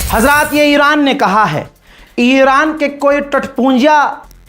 हजरात, ये ईरान ने कहा है। ईरान के कोई टटपूंजिया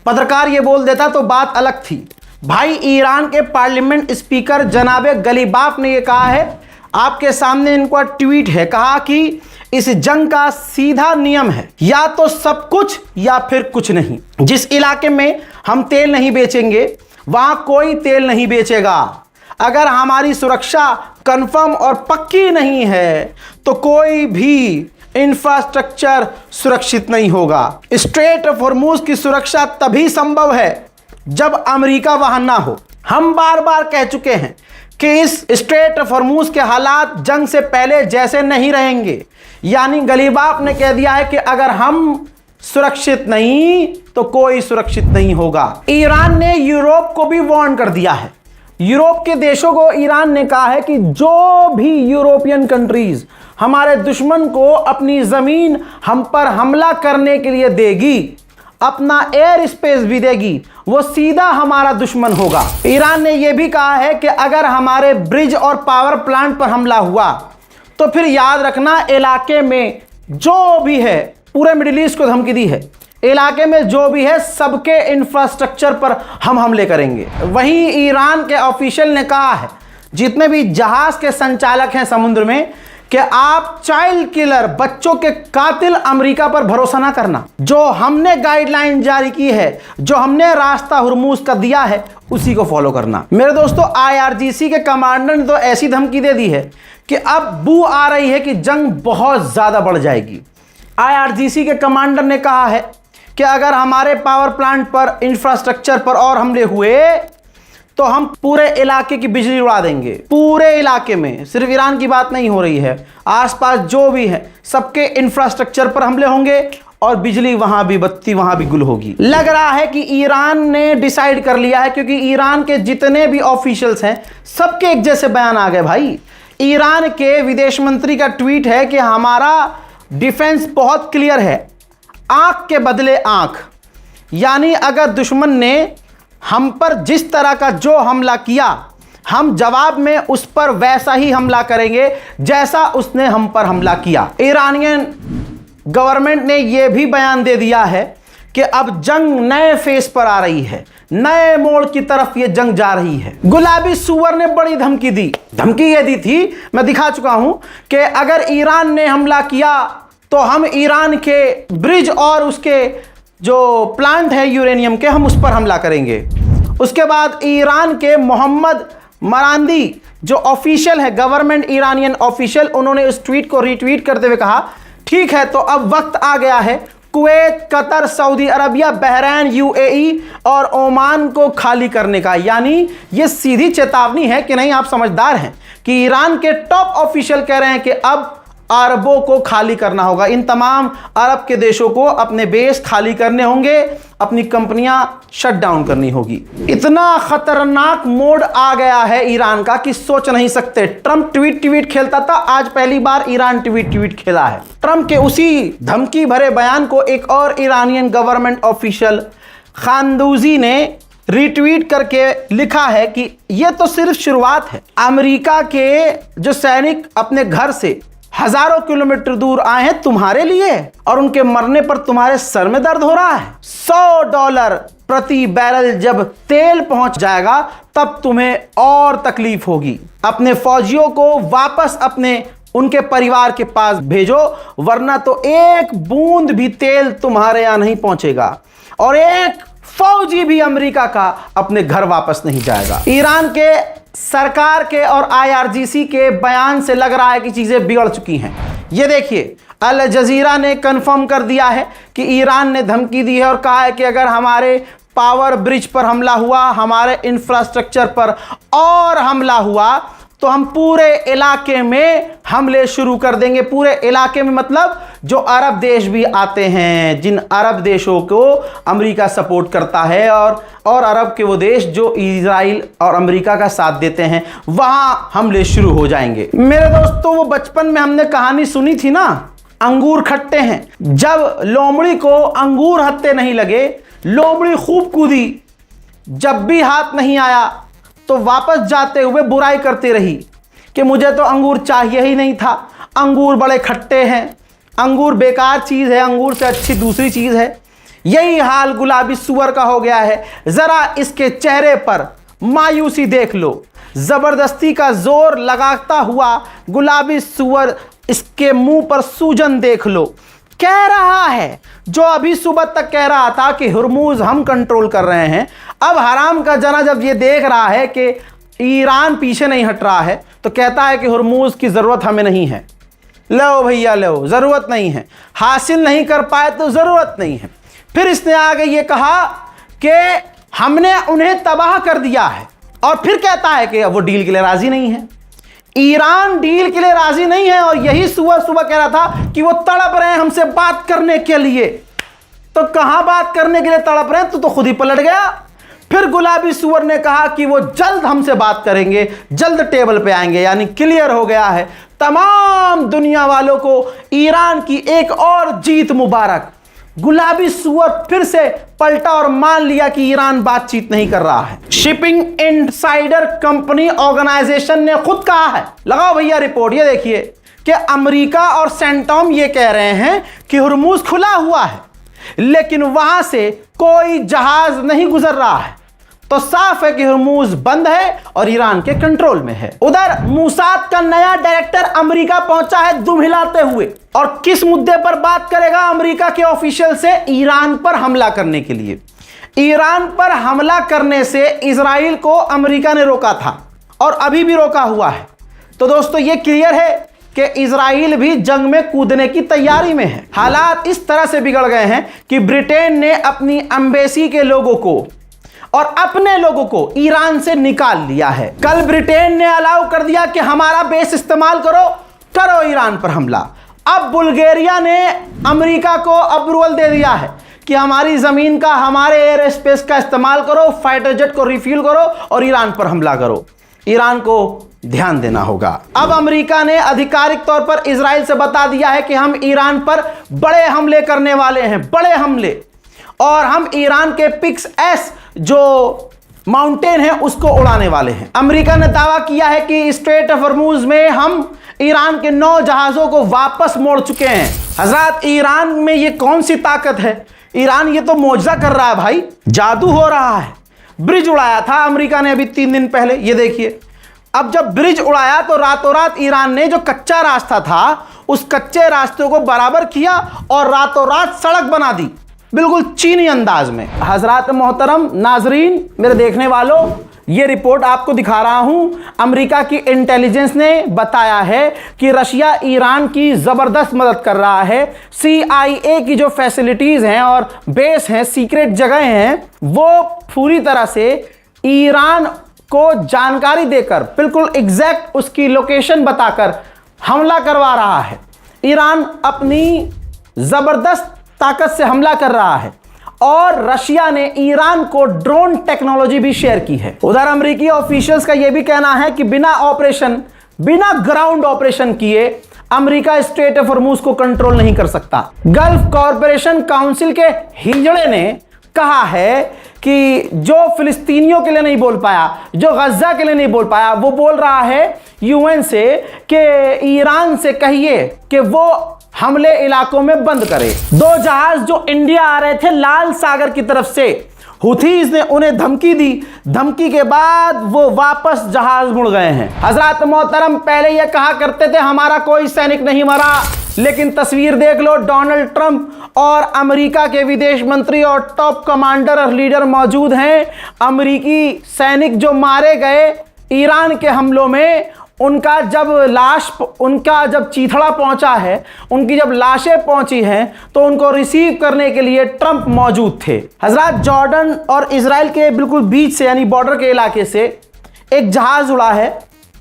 पत्रकार ये बोल देता तो बात अलग थी। भाई, ईरान के पार्लियामेंट स्पीकर जनाबे गलीबाफ ने ये कहा है, आपके सामने इनका ट्वीट है, कहा कि इस जंग का सीधा नियम है, या तो सब कुछ या फिर कुछ नहीं। जिस इलाके में हम तेल नहीं बेचेंगे वहां कोई तेल नहीं बेचेगा। अगर हमारी सुरक्षा कंफर्म और पक्की नहीं है तो कोई भी इंफ्रास्ट्रक्चर सुरक्षित नहीं होगा। स्ट्रेट ऑफ हॉर्मूज की सुरक्षा तभी संभव है जब अमेरिका वहां ना हो। हम बार बार कह चुके हैं कि इस स्ट्रेट ऑफ हॉर्मूज के हालात जंग से पहले जैसे नहीं रहेंगे। यानी गलीबाफ ने कह दिया है कि अगर हम सुरक्षित नहीं तो कोई सुरक्षित नहीं होगा। ईरान ने यूरोप को भी वार्न कर दिया है। यूरोप के देशों को ईरान ने कहा है कि जो भी यूरोपियन कंट्रीज हमारे दुश्मन को अपनी जमीन हम पर हमला करने के लिए देगी, अपना एयर स्पेस भी देगी, वो सीधा हमारा दुश्मन होगा। ईरान ने यह भी कहा है कि अगर हमारे ब्रिज और पावर प्लांट पर हमला हुआ तो फिर याद रखना, इलाके में जो भी है, पूरे मिडिल ईस्ट को धमकी दी है, इलाके में जो भी है सबके इंफ्रास्ट्रक्चर पर हम हमले करेंगे। वहीं ईरान के ऑफिशियल ने कहा है जितने भी जहाज के संचालक हैं समुद्र में कि आप चाइल्ड किलर, बच्चों के कातिल अमेरिका पर भरोसा ना करना। जो हमने गाइडलाइन जारी की है, जो हमने रास्ता हुर्मुज का दिया है, उसी को फॉलो करना। मेरे दोस्तों, IRGC के कमांडर ने तो ऐसी धमकी दे दी है कि अब बू आ रही है कि जंग बहुत ज्यादा बढ़ जाएगी। IRGC के कमांडर ने कहा है कि अगर हमारे पावर प्लांट पर, इंफ्रास्ट्रक्चर पर और हमले हुए तो हम पूरे इलाके की बिजली उड़ा देंगे। पूरे इलाके में, सिर्फ ईरान की बात नहीं हो रही है, आसपास जो भी है सबके इंफ्रास्ट्रक्चर पर हमले होंगे और बिजली वहां भी, बत्ती वहां भी गुल होगी। लग रहा है कि ईरान ने डिसाइड कर लिया है, क्योंकि ईरान के जितने भी ऑफिशियल्स हैं सबके एक जैसे बयान आ गए। भाई, ईरान के विदेश मंत्री का ट्वीट है कि हमारा डिफेंस बहुत क्लियर है, आंख के बदले आंख। यानी अगर दुश्मन ने हम पर जिस तरह का जो हमला किया, हम जवाब में उस पर वैसा ही हमला करेंगे जैसा उसने हम पर हमला किया। ईरानियन गवर्नमेंट ने यह भी बयान दे दिया है कि अब जंग नए फेस पर आ रही है, नए मोड़ की तरफ यह जंग जा रही है। गुलाबी सुअर ने बड़ी धमकी दी। धमकी यह दी थी, मैं दिखा चुका हूं, कि अगर ईरान ने हमला किया तो हम ईरान के ब्रिज और उसके जो प्लांट है यूरेनियम के, हम उस पर हमला करेंगे। उसके बाद ईरान के मोहम्मद मरांदी जो ऑफिशियल है, गवर्नमेंट ईरानियन ऑफिशियल, उन्होंने इस ट्वीट को रीट्वीट करते हुए कहा, ठीक है तो अब वक्त आ गया है Kuwait, Qatar, Saudi Arabia, Bahrain, UAE और ओमान को खाली करने का। यानी ये सीधी चेतावनी है कि नहीं, आप समझदार हैं कि ईरान के टॉप ऑफिशियल कह रहे हैं कि अब अरबों को खाली करना होगा। इन तमाम अरब के देशों को अपने बेस खाली करने होंगे, अपनी कंपनियां शट डाउन करनी होगी। इतना खतरनाक मोड आ गया है ईरान का कि सोच नहीं सकते। ट्रंप ट्वीट खेलता था, आज पहली बार ईरान ट्वीट खेला है। ट्रंप के उसी धमकी भरे बयान को एक और ईरानियन गवर्नमेंट ऑफिशियल खानदूजी ने रीट्वीट करके लिखा है कि यह तो सिर्फ शुरुआत है। अमेरिका के जो सैनिक अपने घर से हजारों किलोमीटर दूर आए हैं तुम्हारे लिए, और उनके मरने पर तुम्हारे सर में दर्द हो रहा है। $100 प्रति बैरल जब तेल पहुंच जाएगा तब तुम्हें और तकलीफ होगी। अपने फौजियों को वापस अपने उनके परिवार के पास भेजो, वरना तो एक बूंद भी तेल तुम्हारे यहां नहीं पहुंचेगा और एक फौजी भी अमेरिका का अपने घर वापस नहीं जाएगा। ईरान के सरकार के और IRGC के बयान से लग रहा है कि चीजें बिगड़ चुकी हैं। ये देखिए, अल जजीरा ने कंफर्म कर दिया है कि ईरान ने धमकी दी है और कहा है कि अगर हमारे पावर ब्रिज पर हमला हुआ, हमारे इंफ्रास्ट्रक्चर पर और हमला हुआ तो हम पूरे इलाके में हमले शुरू कर देंगे। पूरे इलाके में मतलब जो अरब देश भी आते हैं, जिन अरब देशों को अमेरिका सपोर्ट करता है, और अरब के वो देश जो इजराइल और अमेरिका का साथ देते हैं, वहां हमले शुरू हो जाएंगे। मेरे दोस्तों, वो बचपन में हमने कहानी सुनी थी ना, अंगूर खट्टे हैं। जब लोमड़ी को अंगूर हत्ते नहीं लगे, लोमड़ी खूब कूदी, जब भी हाथ नहीं आया तो वापस जाते हुए बुराई करती रही कि मुझे तो अंगूर चाहिए ही नहीं था, अंगूर बड़े खट्टे हैं। अंगूर बेकार चीज है, अंगूर से अच्छी दूसरी चीज है। यही हाल गुलाबी सूअर का हो गया है। जरा इसके चेहरे पर मायूसी देख लो, जबरदस्ती का जोर लगाता हुआ गुलाबी सूअर, इसके मुंह पर सूजन देख लो। कह रहा है, जो अभी सुबह तक कह रहा था कि हुर्मुज हम कंट्रोल कर रहे हैं, अब हराम का जना जब ये देख रहा है कि ईरान पीछे नहीं हट रहा है तो कहता है कि हुर्मुज की जरूरत हमें नहीं है। लो भैया लो, जरूरत नहीं है, हासिल नहीं कर पाए तो जरूरत नहीं है। फिर इसने आगे ये कहा कि हमने उन्हें तबाह कर दिया है, और फिर कहता है कि वो डील के लिए राजी नहीं है। ईरान डील के लिए राजी नहीं है, और यही सुबह सुबह कह रहा था कि वो तड़प रहे हैं हमसे बात करने के लिए। तो कहां बात करने के लिए तड़प रहे हैं, तो खुद ही पलट गया। फिर गुलाबी सूअर ने कहा कि वो जल्द हमसे बात करेंगे, जल्द टेबल पे आएंगे। यानी क्लियर हो गया है तमाम दुनिया वालों को ईरान की एक और जीत मुबारक। गुलाबी सूअर फिर से पलटा और मान लिया कि ईरान बातचीत नहीं कर रहा है। शिपिंग इनसाइडर कंपनी ऑर्गेनाइजेशन ने खुद कहा है, लगाओ भैया रिपोर्ट, ये देखिए कि अमेरिका और सेंटॉम ये कह रहे हैं कि हुर्मुज खुला हुआ है, लेकिन वहां से कोई जहाज नहीं गुजर रहा है। तो साफ है कि हुर्मुज बंद है और ईरान के कंट्रोल में है। उधर मूसाद का नया डायरेक्टर अमेरिका पहुंचा है दुम हिलाते हुए, और किस मुद्दे पर बात करेगा अमेरिका के ऑफिशियल से? ईरान पर हमला करने के लिए। ईरान पर हमला करने से इजराइल को अमेरिका ने रोका था और अभी भी रोका हुआ है। तो दोस्तों ये क्लियर है कि इजराइल भी जंग में कूदने की तैयारी में है। हालात इस तरह से बिगड़ गए हैं कि ब्रिटेन ने अपनी एम्बेसी के लोगों को और अपने लोगों को ईरान से निकाल लिया है। कल ब्रिटेन ने अलाउ कर दिया कि हमारा बेस इस्तेमाल करो ईरान पर हमला। अब बुल्गारिया ने अमेरिका को अप्रूवल दे दिया है कि हमारी जमीन का, हमारे एयर स्पेस का इस्तेमाल करो, फाइटर जेट को रिफ्यूल करो और ईरान पर हमला करो। ईरान को ध्यान देना होगा। अब अमेरिका ने आधिकारिक तौर पर इजराइल से बता दिया है कि हम ईरान पर बड़े हमले करने वाले हैं, बड़े हमले, और हम ईरान के पिक्स एस जो माउंटेन है उसको उड़ाने वाले हैं। अमेरिका ने दावा किया है कि स्ट्रेट ऑफ हॉर्मुज में हम ईरान के 9 जहाजों को वापस मोड़ चुके हैं। हजरत, ईरान में ये कौन सी ताकत है? ईरान ये तो मौजज़ा कर रहा है भाई, जादू हो रहा है। ब्रिज उड़ाया था अमेरिका ने अभी 3 दिन पहले, ये देखिए। अब जब ब्रिज उड़ाया तो रातों रात ईरान ने जो कच्चा रास्ता था उस कच्चे रास्ते को बराबर किया और रातों रात सड़क बना दी, बिल्कुल चीनी अंदाज में। हजरात मोहतरम नाजरीन, मेरे देखने वालों, ये रिपोर्ट आपको दिखा रहा हूं। अमेरिका की इंटेलिजेंस ने बताया है कि रशिया ईरान की ज़बरदस्त मदद कर रहा है। CIA की जो फैसिलिटीज़ हैं और बेस हैं, सीक्रेट जगह हैं, वो पूरी तरह से ईरान को जानकारी देकर, बिल्कुल एग्जैक्ट उसकी लोकेशन बताकर हमला करवा रहा है। ईरान अपनी ज़बरदस्त ताकत से हमला कर रहा है, और रशिया ने ईरान को ड्रोन टेक्नोलॉजी भी शेयर की है। उधर अमेरिकी ऑफिशियल्स का यह भी कहना है कि बिना ग्राउंड ऑपरेशन किए अमेरिका स्ट्रेट ऑफ हॉर्मुज को कंट्रोल नहीं कर सकता। गल्फ कॉरपोरेशन काउंसिल के हिजड़े ने कहा है कि जो फिलिस्तीनियों के लिए नहीं बोल पाया, जो गजा के लिए नहीं बोल पाया, वो बोल रहा है UN से कि ईरान से कहिए कि वो हमले इलाकों में बंद करे। 2 जहाज जो इंडिया आ रहे थे लाल सागर की तरफ से, हुथीज ने उन्हें धमकी दी, धमकी के बाद वो वापस जहाज मुड़ गए हैं। हजरत मोहतरम, पहले ये कहा करते थे हमारा कोई सैनिक नहीं मरा, लेकिन तस्वीर देख लो, डोनाल्ड ट्रंप और अमेरिका के विदेश मंत्री और टॉप कमांडर और लीडर मौजूद हैं। अमेरिकी सैनिक जो मारे गए ईरान के हमलों में, उनका जब चीथड़ा पहुंचा है, उनकी जब लाशें पहुंची हैं, तो उनको रिसीव करने के लिए ट्रंप मौजूद थे। हजरत, जॉर्डन और इजराइल के बिल्कुल बीच से, यानी बॉर्डर के इलाके से एक जहाज उड़ा है,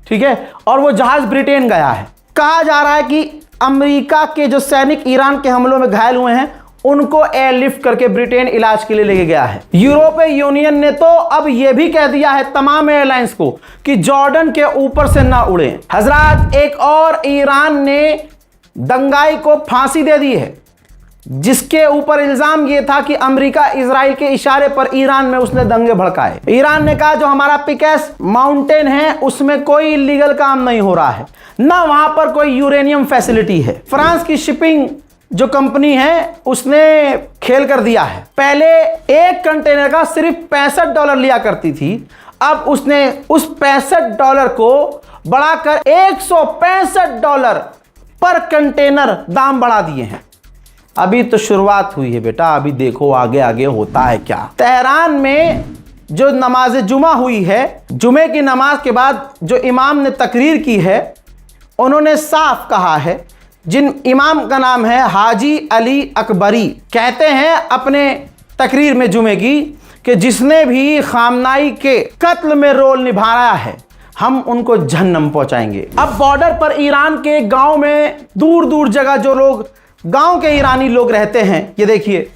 ठीक है, और वो जहाज ब्रिटेन गया है। कहा जा रहा है कि अमेरिका के जो सैनिक ईरान के हमलों में घायल हुए हैं उनको एयरलिफ्ट करके ब्रिटेन इलाज के लिए लेके गया है। यूरोपीय यूनियन ने तो अब यह भी कह दिया है तमाम एयरलाइंस को कि जॉर्डन के ऊपर से ना उड़े। हजरत, एक और ईरान ने दंगाई को फांसी दे दी है, जिसके ऊपर इल्जाम यह था कि अमेरिका इजराइल के इशारे पर ईरान में उसने दंगे भड़काए। ईरान ने कहा जो हमारा पिकेस माउंटेन है उसमें कोई इलीगल काम नहीं हो रहा है, ना वहां पर कोई यूरेनियम फैसिलिटी है। फ्रांस की शिपिंग जो कंपनी है उसने खेल कर दिया है। पहले एक कंटेनर का सिर्फ $65 लिया करती थी, अब उसने उस $65 को बढ़ाकर $165 पर कंटेनर दाम बढ़ा दिए हैं। अभी तो शुरुआत हुई है बेटा, अभी देखो आगे आगे होता है क्या। तेहरान में जो नमाज जुमा हुई है, जुमे की नमाज के बाद जो इमाम ने तकरीर की है, उन्होंने साफ कहा है, जिन इमाम का नाम है हाजी अली अकबरी, कहते हैं अपने तकरीर में जुमे की कि जिसने भी खामनाई के कत्ल में रोल निभाया है हम उनको जहन्नम पहुंचाएंगे। अब बॉर्डर पर ईरान के गांव में दूर दूर जगह जो लोग गांव के ईरानी लोग रहते हैं, ये देखिए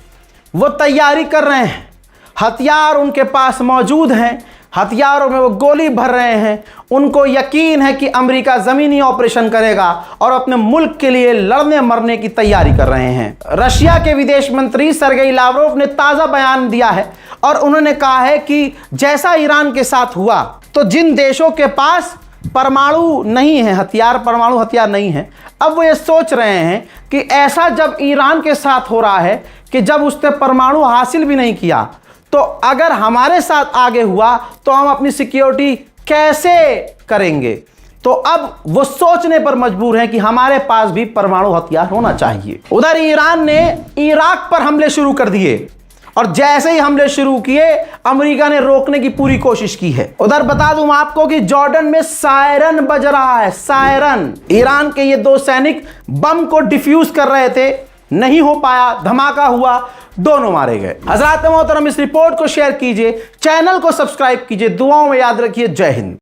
वो तैयारी कर रहे हैं, हथियार उनके पास मौजूद हैं, हथियारों में वो गोली भर रहे हैं। उनको यकीन है कि अमेरिका ज़मीनी ऑपरेशन करेगा और अपने मुल्क के लिए लड़ने मरने की तैयारी कर रहे हैं। रशिया के विदेश मंत्री सर्गेई लावरोव ने ताज़ा बयान दिया है और उन्होंने कहा है कि जैसा ईरान के साथ हुआ, तो जिन देशों के पास परमाणु नहीं है, परमाणु हथियार नहीं है, अब वो ये सोच रहे हैं कि ऐसा जब ईरान के साथ हो रहा है कि जब उसने परमाणु हासिल भी नहीं किया, तो अगर हमारे साथ आगे हुआ तो हम अपनी सिक्योरिटी कैसे करेंगे। तो अब वो सोचने पर मजबूर हैं कि हमारे पास भी परमाणु हथियार होना चाहिए। उधर ईरान ने इराक पर हमले शुरू कर दिए और जैसे ही हमले शुरू किए अमेरिका ने रोकने की पूरी कोशिश की है। उधर बता दूं आपको कि जॉर्डन में सायरन बज रहा है, सायरन। ईरान के ये 2 सैनिक बम को डिफ्यूज कर रहे थे, नहीं हो पाया, धमाका हुआ, दोनों मारे गए। हजरात मोहतरम, इस रिपोर्ट को शेयर कीजिए, चैनल को सब्सक्राइब कीजिए, दुआओं में याद रखिए। जय हिंद।